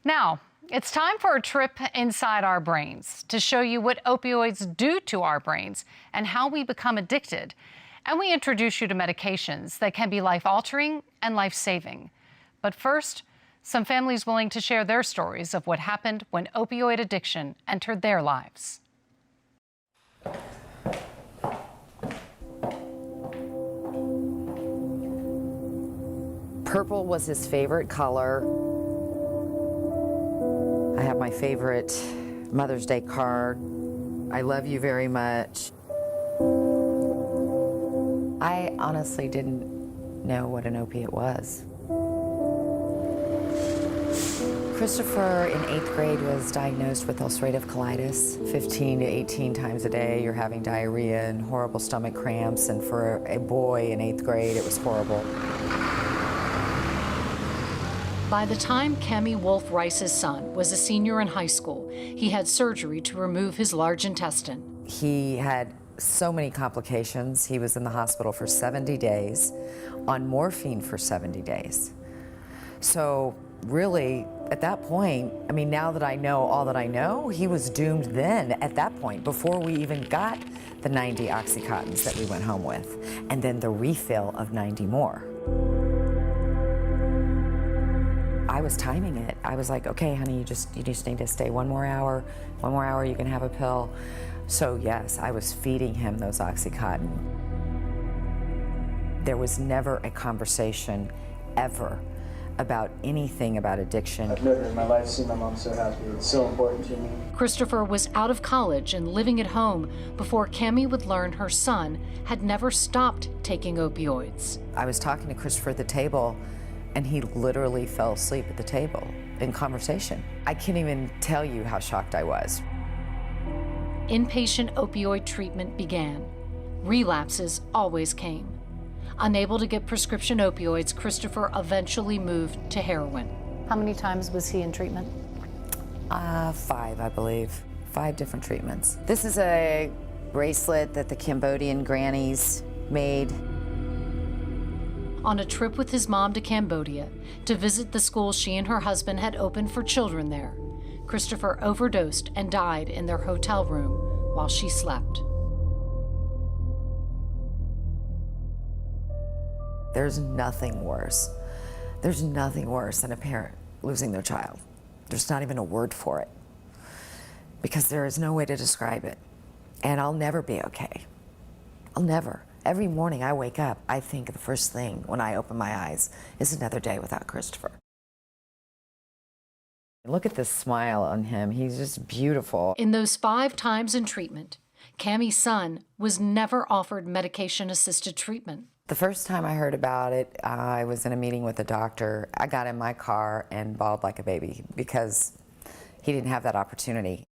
Now, it's time for a trip inside our brains to show you what opioids do to our brains and how we become addicted. And we introduce you to medications that can be life-altering and life-saving. But first, some families willing to share their stories of what happened when opioid addiction entered their lives. Purple was his favorite color. I have my favorite Mother's Day card. I love you very much. I honestly didn't know what an opiate was. Christopher in 8th grade was diagnosed with ulcerative colitis. 15 to 18 times a day you're having diarrhea and horrible stomach cramps, and for a boy in 8th grade it was horrible. By the time Cammie Wolf Rice's son was a senior in high school, he had surgery to remove his large intestine. He had so many complications. He was in the hospital for 70 days, on morphine for 70 days. So really, at that point, I mean, now that I know all that I know, he was doomed then, at that point, before we even got the 90 Oxycontins that we went home with, and then the refill of 90 more. I was timing it. I was like, okay, honey, you just need to stay one more hour, you can have a pill. So yes, I was feeding him those Oxycontin. There was never a conversation, ever, about anything about addiction. I've never in my life seen my mom so happy. It's so important to me. Christopher was out of college and living at home before Cammie would learn her son had never stopped taking opioids. I was talking to Christopher at the table, and he literally fell asleep at the table in conversation. I can't even tell you how shocked I was. Inpatient opioid treatment began. Relapses always came. Unable to get prescription opioids, Christopher eventually moved to heroin. How many times was he in treatment? 5, I believe. 5 different treatments. This is a bracelet that the Cambodian grannies made. On a trip with his mom to Cambodia to visit the school she and her husband had opened for children there, Christopher overdosed and died in their hotel room while she slept. There's nothing worse. There's nothing worse than a parent losing their child. There's not even a word for it, because there is no way to describe it. And I'll never be okay. I'll never. Every morning I wake up, I think the first thing when I open my eyes is another day without Christopher. Look at this smile on him. He's just beautiful. In those 5 times in treatment, Cammie's son was never offered medication-assisted treatment. The first time I heard about it, I was in a meeting with a doctor. I got in my car and bawled like a baby because he didn't have that opportunity.